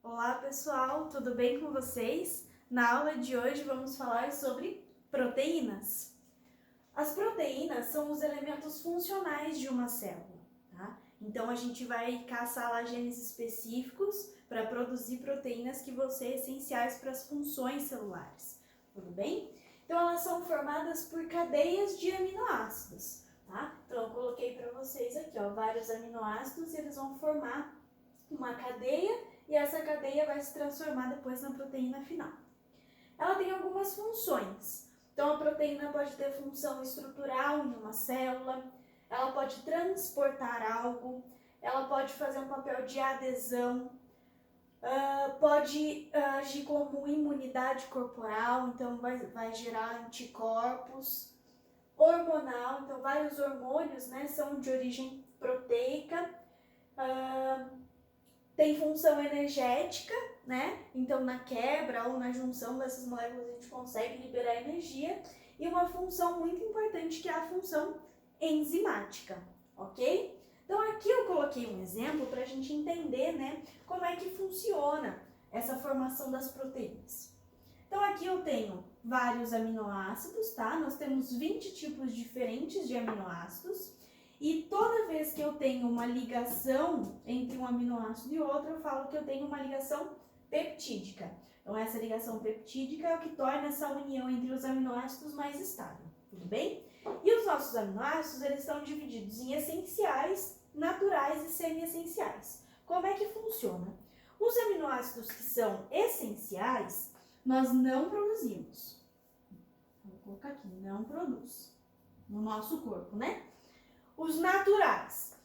Olá pessoal, tudo bem com vocês? Na aula de hoje vamos falar sobre proteínas. As proteínas são os elementos funcionais de uma célula, tá? Então a gente vai caçar lá genes específicos para produzir proteínas que vão ser essenciais para as funções celulares, tudo bem? Então elas são formadas por cadeias de aminoácidos, tá? Então eu coloquei para vocês aqui, ó, vários aminoácidos e eles vão formar uma cadeia e essa cadeia vai se transformar depois na proteína final. Ela tem algumas funções. Então a proteína pode ter função estrutural em uma célula, ela pode transportar algo, ela pode fazer um papel de adesão, pode agir como imunidade corporal, então vai gerar anticorpos, hormonal, então vários hormônios, né, são de origem proteica, tem função energética, né? Então na quebra ou na junção dessas moléculas a gente consegue liberar energia, e uma função muito importante que é a função enzimática, ok? Então aqui eu coloquei um exemplo para a gente entender, né, como é que funciona essa formação das proteínas. Então aqui eu tenho vários aminoácidos, tá? Nós temos 20 tipos diferentes de aminoácidos. E toda vez que eu tenho uma ligação entre um aminoácido e outro, eu falo que eu tenho uma ligação peptídica. Então, essa ligação peptídica é o que torna essa união entre os aminoácidos mais estável, tudo bem? E os nossos aminoácidos, eles estão divididos em essenciais, naturais e semi-essenciais. Como é que funciona? Os aminoácidos que são essenciais, nós não produzimos. Vou colocar aqui, não produz no nosso corpo, né? Os naturais,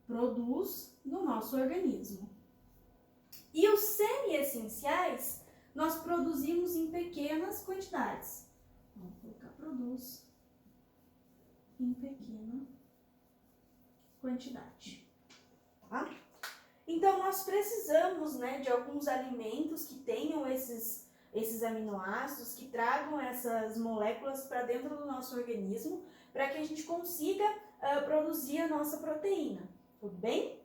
produz no nosso organismo. E os semi-essenciais, nós produzimos em pequenas quantidades. Vamos colocar produz em pequena quantidade. Tá? Então, nós precisamos, né, de alguns alimentos que tenham esses aminoácidos, que tragam essas moléculas para dentro do nosso organismo, para que a gente consiga produzir a nossa proteína, tudo bem?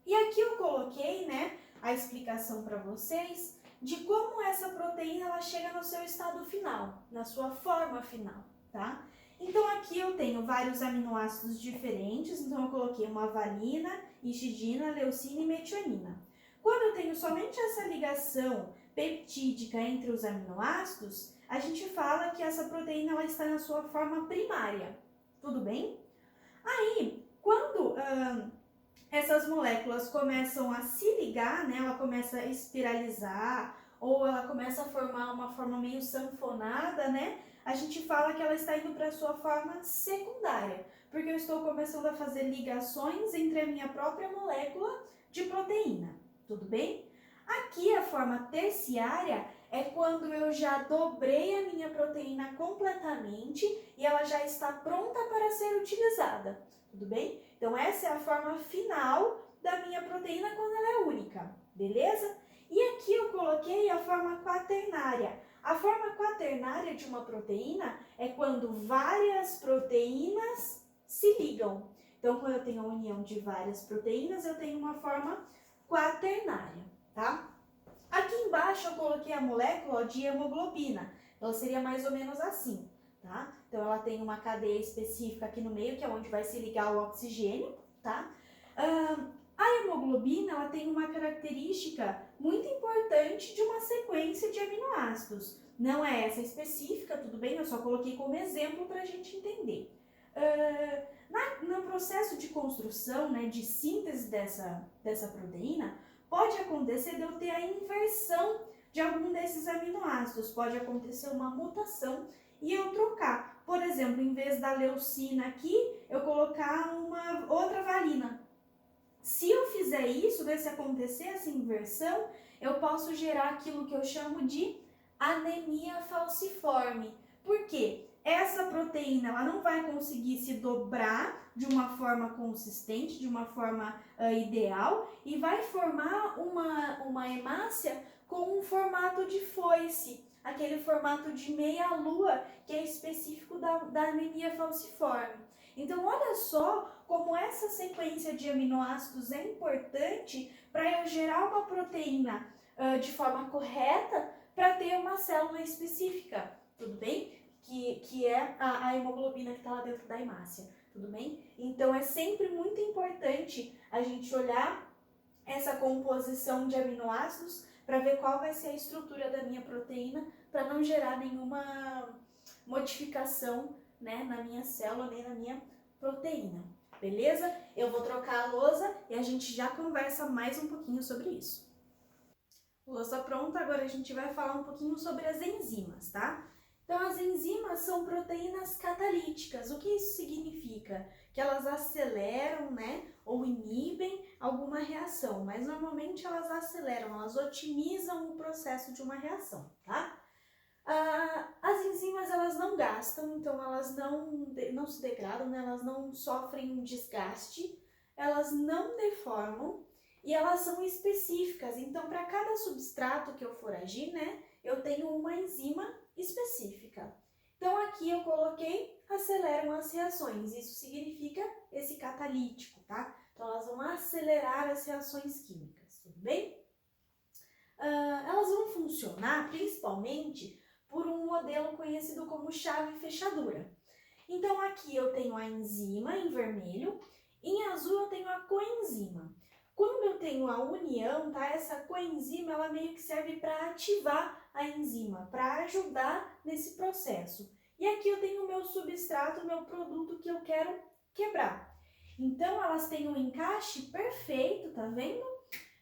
E aqui eu coloquei, né, a explicação para vocês de como essa proteína ela chega no seu estado final, na sua forma final, tá? Então aqui eu tenho vários aminoácidos diferentes, então eu coloquei uma valina, histidina, leucina e metionina. Quando eu tenho somente essa ligação peptídica entre os aminoácidos, a gente fala que essa proteína ela está na sua forma primária, tudo bem? Aí, quando essas moléculas começam a se ligar, né, ela começa a espiralizar ou ela começa a formar uma forma meio sanfonada, né, a gente fala que ela está indo para a sua forma secundária, porque eu estou começando a fazer ligações entre a minha própria molécula de proteína, tudo bem? Aqui a forma terciária é quando eu já dobrei a minha proteína completamente e ela já está pronta para ser utilizada, tudo bem? Então essa é a forma final da minha proteína quando ela é única, beleza? E aqui eu coloquei a forma quaternária. A forma quaternária de uma proteína é quando várias proteínas se ligam. Então, quando eu tenho a união de várias proteínas, eu tenho uma forma quaternária, tá? Aqui embaixo eu coloquei a molécula de hemoglobina. Ela seria mais ou menos assim, tá? Então, ela tem uma cadeia específica aqui no meio, que é onde vai se ligar o oxigênio, tá? A hemoglobina, ela tem uma característica muito importante de uma sequência de aminoácidos. Não é essa específica, tudo bem? Eu só coloquei como exemplo para a gente entender. No processo de construção, né, de síntese dessa proteína, pode acontecer de eu ter a inversão de algum desses aminoácidos. Pode acontecer uma mutação e eu trocar. Por exemplo, em vez da leucina aqui, eu colocar uma outra valina. Se eu fizer isso, se acontecer essa inversão, eu posso gerar aquilo que eu chamo de anemia falciforme. Por quê? Essa proteína ela não vai conseguir se dobrar de uma forma consistente, de uma forma ideal, e vai formar uma hemácia com um formato de foice, aquele formato de meia-lua que é específico da anemia falciforme. Então, olha só como essa sequência de aminoácidos é importante para eu gerar uma proteína de forma correta para ter uma célula específica, tudo bem? Que é a hemoglobina que está lá dentro da hemácia, tudo bem? Então é sempre muito importante a gente olhar essa composição de aminoácidos para ver qual vai ser a estrutura da minha proteína para não gerar nenhuma modificação, né, na minha célula nem na minha proteína. Beleza? Eu vou trocar a lousa e a gente já conversa mais um pouquinho sobre isso. Lousa pronta, agora a gente vai falar um pouquinho sobre as enzimas, tá? Então, as enzimas são proteínas catalíticas. O que isso significa? Que elas aceleram, né, ou inibem alguma reação, mas normalmente elas aceleram, elas otimizam o processo de uma reação, tá? As enzimas, elas não gastam, então elas não se degradam, né? Elas não sofrem um desgaste, elas não deformam e elas são específicas. Então, para cada substrato que eu for agir, né, eu tenho uma enzima específica. Então, aqui eu coloquei aceleram as reações. Isso significa esse catalítico, tá? Então, elas vão acelerar as reações químicas, tudo bem? Elas vão funcionar principalmente por um modelo conhecido como chave-fechadura. Então, aqui eu tenho a enzima em vermelho, em azul eu tenho a coenzima. Quando eu tenho a união, tá? Essa coenzima, ela meio que serve para ativar a enzima, para ajudar nesse processo. E aqui eu tenho o meu substrato, o meu produto que eu quero quebrar. Então, elas têm um encaixe perfeito, tá vendo?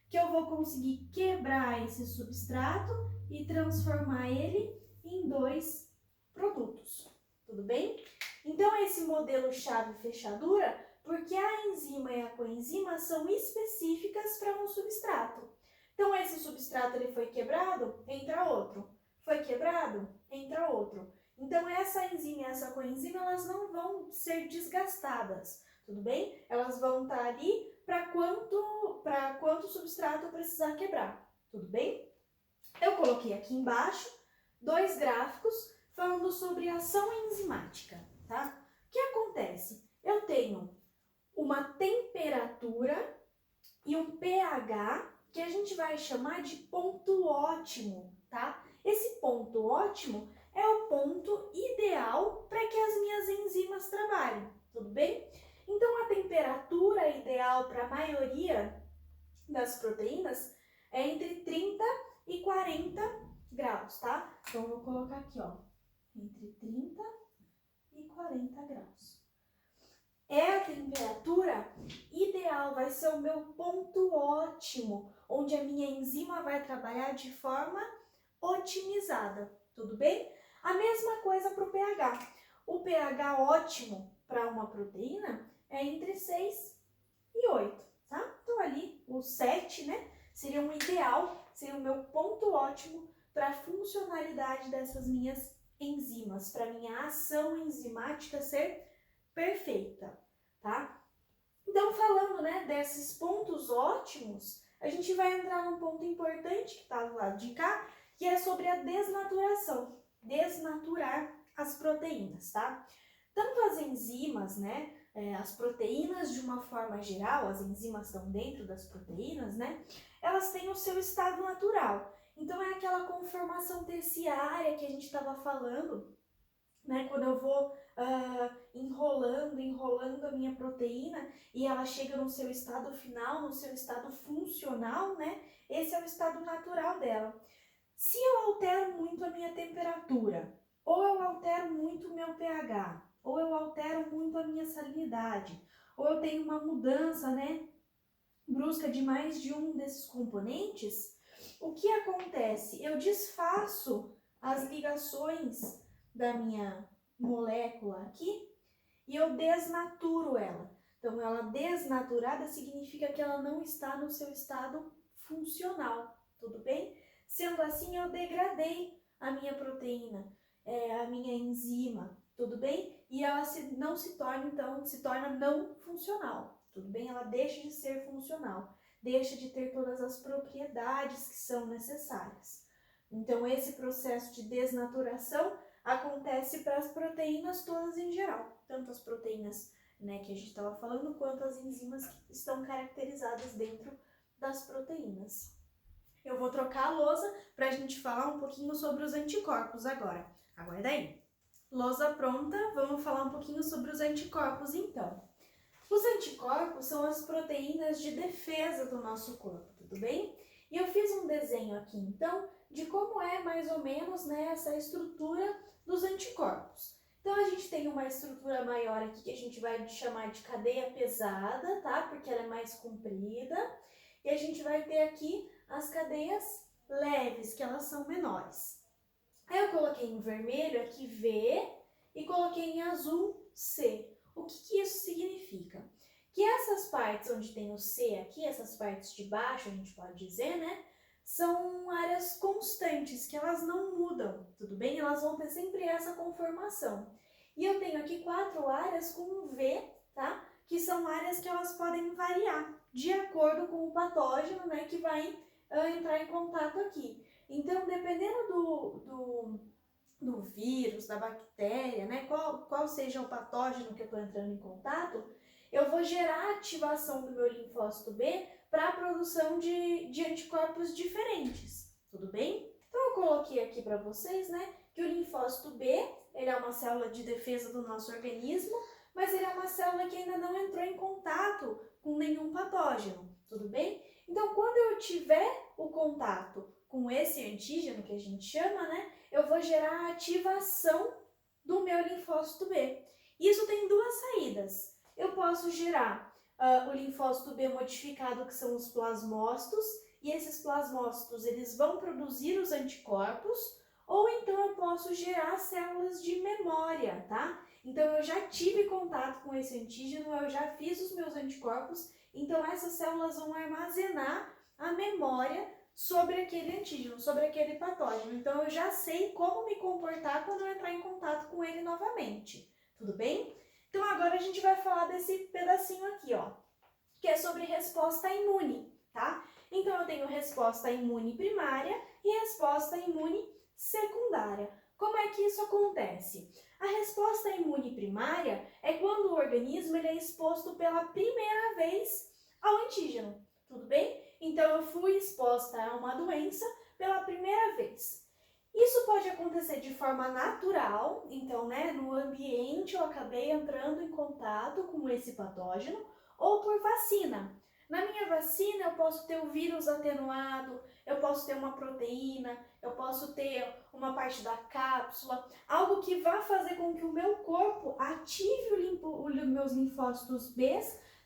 Que eu vou conseguir quebrar esse substrato e transformar ele em 2 produtos, tudo bem? Então, esse modelo chave-fechadura, porque a enzima e a coenzima são específicas para um substrato. Então, esse substrato ele foi quebrado, entra outro. Foi quebrado, entra outro. Então, essa enzima e essa coenzima, elas não vão ser desgastadas, tudo bem? Elas vão estar ali para quanto substrato eu precisar quebrar, tudo bem? Eu coloquei aqui embaixo 2 gráficos falando sobre ação enzimática, tá? O que acontece? Eu tenho uma temperatura e um pH que a gente vai chamar de ponto ótimo, tá? Esse ponto ótimo é o ponto ideal para que as minhas enzimas trabalhem, tudo bem? Então, a temperatura ideal para a maioria das proteínas é entre 30 e 40 graus, tá? Então, eu vou colocar aqui, ó, entre 30 e 40 graus. É a temperatura ideal, vai ser o meu ponto ótimo, onde a minha enzima vai trabalhar de forma otimizada, tudo bem? A mesma coisa para o pH. O pH ótimo para uma proteína é entre 6 e 8, tá? Então ali o 7, né, seria um ideal, seria o meu ponto ótimo para a funcionalidade dessas minhas enzimas, para minha ação enzimática ser perfeita, tá? Então, falando, né, desses pontos ótimos, a gente vai entrar num ponto importante que está do lado de cá, que é sobre a desnaturação, desnaturar as proteínas, tá? Tanto as enzimas, né, as proteínas de uma forma geral, as enzimas estão dentro das proteínas, né, elas têm o seu estado natural. Então, é aquela conformação terciária que a gente estava falando, né, quando eu vou enrolando a minha proteína e ela chega no seu estado final, no seu estado funcional, né, esse é o estado natural dela. Se eu altero muito a minha temperatura, ou eu altero muito o meu pH, ou eu altero muito a minha salinidade, ou eu tenho uma mudança, né, brusca de mais de um desses componentes, o que acontece? Eu desfaço as ligações da minha molécula aqui e eu desnaturo ela. Então, ela desnaturada significa que ela não está no seu estado funcional, tudo bem? Sendo assim, eu degradei a minha proteína, a minha enzima, tudo bem? E ela não se torna, então, se torna não funcional, tudo bem? Ela deixa de ser funcional, deixa de ter todas as propriedades que são necessárias. Então, esse processo de desnaturação acontece para as proteínas todas em geral, tanto as proteínas, né, que a gente estava falando, quanto as enzimas que estão caracterizadas dentro das proteínas. Eu vou trocar a lousa para a gente falar um pouquinho sobre os anticorpos agora. Aguarda aí. Lousa pronta, vamos falar um pouquinho sobre os anticorpos então. Os anticorpos são as proteínas de defesa do nosso corpo, tudo bem? E eu fiz um desenho aqui então de como é mais ou menos, né, essa estrutura dos anticorpos. Então a gente tem uma estrutura maior aqui que a gente vai chamar de cadeia pesada, tá? Porque ela é mais comprida. E a gente vai ter aqui as cadeias leves, que elas são menores. Aí eu coloquei em vermelho aqui V e coloquei em azul C. O que isso significa? Que essas partes onde tem o C aqui, essas partes de baixo, a gente pode dizer, né? São áreas constantes, que elas não mudam, tudo bem? Elas vão ter sempre essa conformação. E eu tenho aqui 4 áreas com V, tá? Que são áreas que elas podem variar de acordo com o patógeno, né? Que vai entrar em contato aqui. Então, dependendo do vírus, da bactéria, né? Qual seja o patógeno que eu estou entrando em contato, eu vou gerar a ativação do meu linfócito B para a produção de anticorpos diferentes, tudo bem? Então eu coloquei aqui para vocês, né, que o linfócito B, ele é uma célula de defesa do nosso organismo, mas ele é uma célula que ainda não entrou em contato com nenhum patógeno, tudo bem? Então quando eu tiver o contato com esse antígeno, que a gente chama, né, eu vou gerar a ativação do meu linfócito B. Isso tem 2 saídas. Eu posso gerar o linfócito B modificado, que são os plasmócitos, e esses plasmócitos eles vão produzir os anticorpos, ou então eu posso gerar células de memória, tá? Então eu já tive contato com esse antígeno, eu já fiz os meus anticorpos, então essas células vão armazenar a memória sobre aquele antígeno, sobre aquele patógeno. Então eu já sei como me comportar quando eu entrar em contato com ele novamente, tudo bem? Então agora a gente vai falar desse pedacinho aqui, ó, que é sobre resposta imune, tá? Então eu tenho resposta imune primária e resposta imune secundária. Como é que isso acontece? A resposta imune primária é quando o organismo ele é exposto pela primeira vez ao antígeno, tudo bem? Então eu fui exposta a uma doença pela primeira vez. Isso pode acontecer de forma natural, então, né, no ambiente eu acabei entrando em contato com esse patógeno, ou por vacina. Na minha vacina eu posso ter o vírus atenuado, eu posso ter uma proteína, eu posso ter uma parte da cápsula, algo que vá fazer com que o meu corpo ative os meus linfócitos B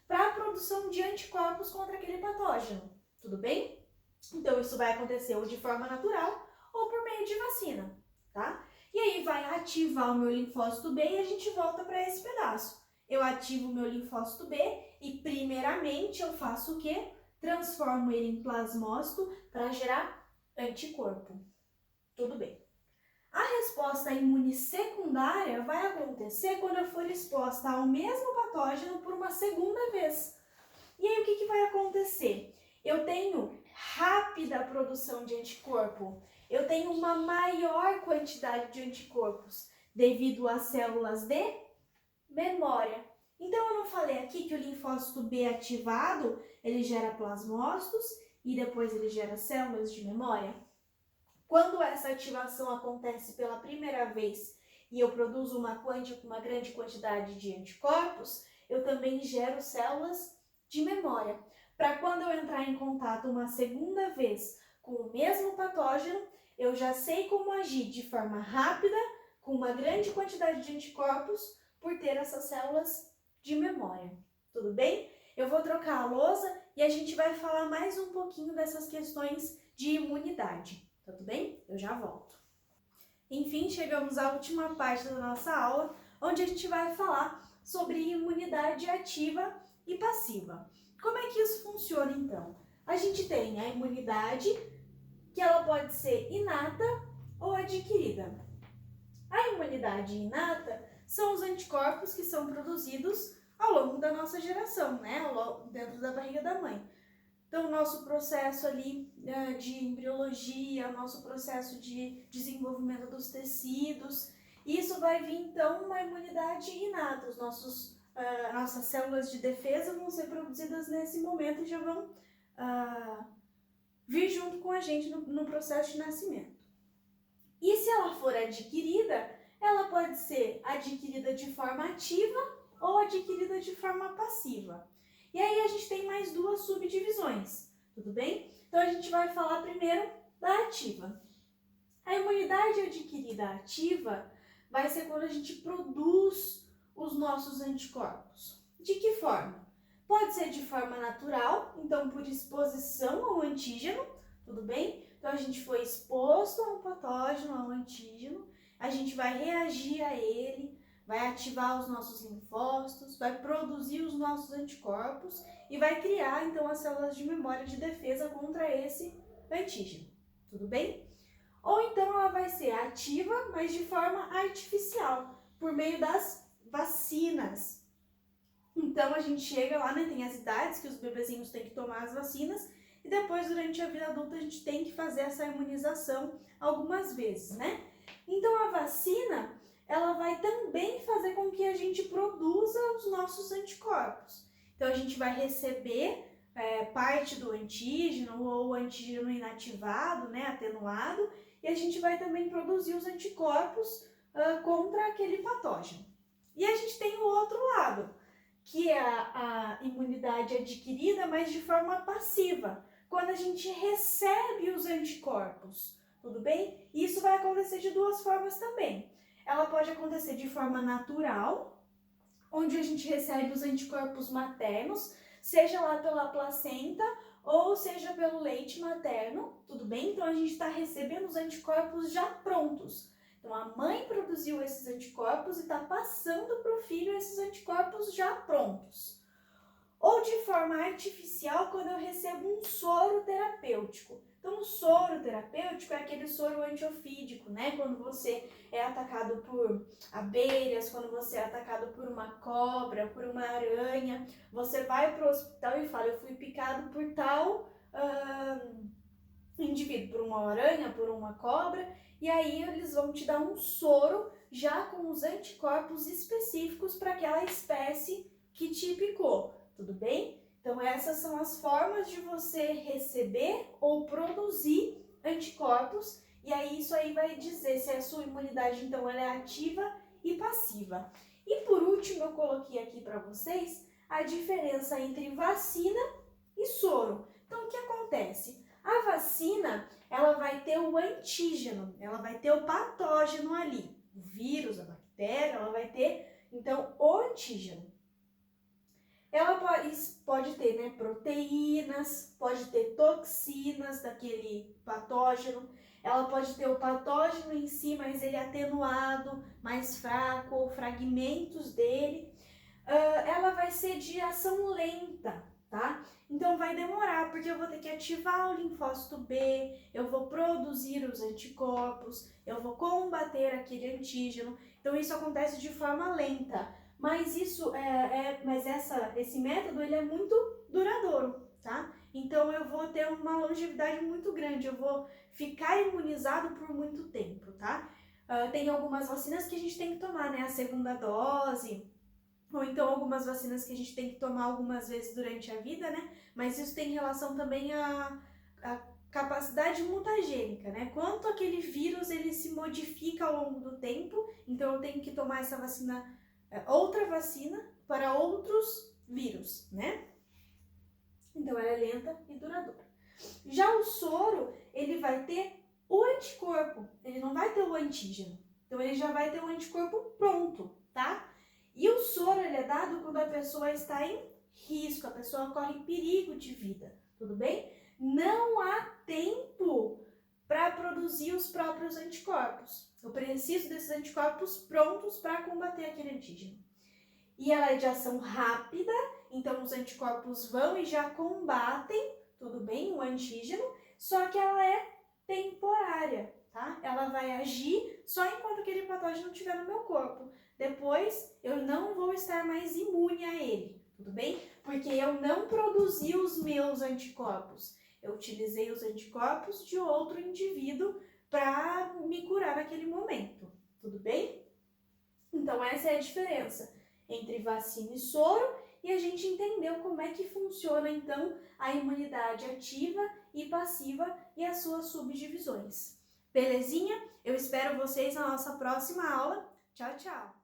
para a produção de anticorpos contra aquele patógeno, tudo bem? Então isso vai acontecer ou de forma natural, ou por meio de vacina, tá? E aí vai ativar o meu linfócito B e a gente volta para esse pedaço. Eu ativo o meu linfócito B e primeiramente eu faço o quê? Transformo ele em plasmócito para gerar anticorpo. Tudo bem. A resposta imune secundária vai acontecer quando eu for exposta ao mesmo patógeno por uma segunda vez. E aí o que vai acontecer? Eu tenho rápida produção de anticorpo. Eu tenho uma maior quantidade de anticorpos devido às células de memória. Então eu não falei aqui que o linfócito B ativado, ele gera plasmócitos e depois ele gera células de memória? Quando essa ativação acontece pela primeira vez e eu produzo uma grande quantidade de anticorpos, eu também gero células de memória. Para quando eu entrar em contato uma segunda vez com o mesmo patógeno, eu já sei como agir de forma rápida, com uma grande quantidade de anticorpos, por ter essas células de memória. Tudo bem? Eu vou trocar a lousa e a gente vai falar mais um pouquinho dessas questões de imunidade. Tudo bem? Eu já volto. Enfim, chegamos à última parte da nossa aula, onde a gente vai falar sobre imunidade ativa e passiva. Como é que isso funciona então? A gente tem a imunidade, que ela pode ser inata ou adquirida. A imunidade inata são os anticorpos que são produzidos ao longo da nossa geração, né? Dentro da barriga da mãe. Então, o nosso processo ali de embriologia, o nosso processo de desenvolvimento dos tecidos, isso vai vir então uma imunidade inata. Nossas células de defesa vão ser produzidas nesse momento e já vão vir junto com a gente no processo de nascimento. E se ela for adquirida, ela pode ser adquirida de forma ativa ou adquirida de forma passiva. E aí a gente tem mais duas subdivisões, tudo bem? Então a gente vai falar primeiro da ativa. A imunidade adquirida ativa vai ser quando a gente produz os nossos anticorpos. De que forma? Pode ser de forma natural, então por exposição ao antígeno, tudo bem? Então a gente foi exposto a um patógeno, a um antígeno, a gente vai reagir a ele, vai ativar os nossos linfócitos, vai produzir os nossos anticorpos e vai criar então as células de memória de defesa contra esse antígeno, tudo bem? Ou então ela vai ser ativa, mas de forma artificial, por meio das vacinas. Então a gente chega lá, né, tem as idades que os bebezinhos têm que tomar as vacinas e depois durante a vida adulta a gente tem que fazer essa imunização algumas vezes, né? Então a vacina, ela vai também fazer com que a gente produza os nossos anticorpos. Então a gente vai receber parte do antígeno ou o antígeno inativado, né, atenuado, e a gente vai também produzir os anticorpos contra aquele patógeno. E a gente tem o outro lado, que é a imunidade adquirida, mas de forma passiva, quando a gente recebe os anticorpos, tudo bem? Isso vai acontecer de duas formas também. Ela pode acontecer de forma natural, onde a gente recebe os anticorpos maternos, seja lá pela placenta ou seja pelo leite materno, tudo bem? Então a gente está recebendo os anticorpos já prontos. Então a mãe produziu esses anticorpos e está passando para o filho esses anticorpos já prontos. Ou de forma artificial, quando eu recebo um soro terapêutico. Então o soro terapêutico é aquele soro antiofídico, né? Quando você é atacado por abelhas, quando você é atacado por uma cobra, por uma aranha, você vai para o hospital e fala, eu fui picado por tal indivíduo, por uma aranha, por uma cobra, e aí eles vão te dar um soro já com os anticorpos específicos para aquela espécie que te picou, tudo bem? Então essas são as formas de você receber ou produzir anticorpos, e aí isso aí vai dizer se a sua imunidade então ela é ativa e passiva. E por último eu coloquei aqui para vocês a diferença entre vacina e soro. Então o que acontece? A vacina, ela vai ter o antígeno, ela vai ter o patógeno ali, o vírus, a bactéria, ela vai ter, então, o antígeno. Ela pode ter, né, proteínas, pode ter toxinas daquele patógeno, ela pode ter o patógeno em si, mas ele é atenuado, mais fraco, ou fragmentos dele. Ela vai ser de ação lenta, tá? Então vai demorar, porque eu vou ter que ativar o linfócito B, eu vou produzir os anticorpos, eu vou combater aquele antígeno. Então isso acontece de forma lenta, mas esse método ele é muito duradouro, tá? Então eu vou ter uma longevidade muito grande, eu vou ficar imunizado por muito tempo, tá? Tem algumas vacinas que a gente tem que tomar, né? A segunda dose, ou então algumas vacinas que a gente tem que tomar algumas vezes durante a vida, né? Mas isso tem relação também à capacidade mutagênica, né? Quanto aquele vírus ele se modifica ao longo do tempo, então eu tenho que tomar essa vacina, outra vacina para outros vírus, né? Então ela é lenta e duradoura. Já o soro, ele vai ter o anticorpo, ele não vai ter o antígeno. Então ele já vai ter o anticorpo pronto, tá? E o soro ele é dado quando a pessoa está em risco, a pessoa corre perigo de vida, tudo bem? Não há tempo para produzir os próprios anticorpos. Eu preciso desses anticorpos prontos para combater aquele antígeno. E ela é de ação rápida, então os anticorpos vão e já combatem, tudo bem, o antígeno, só que ela é temporária, tá? Ela vai agir só enquanto aquele patógeno estiver no meu corpo. Depois, eu não vou estar mais imune a ele, tudo bem? Porque eu não produzi os meus anticorpos. Eu utilizei os anticorpos de outro indivíduo para me curar naquele momento, tudo bem? Então, essa é a diferença entre vacina e soro, e a gente entendeu como é que funciona, então, a imunidade ativa e passiva e as suas subdivisões. Belezinha? Eu espero vocês na nossa próxima aula. Tchau, tchau!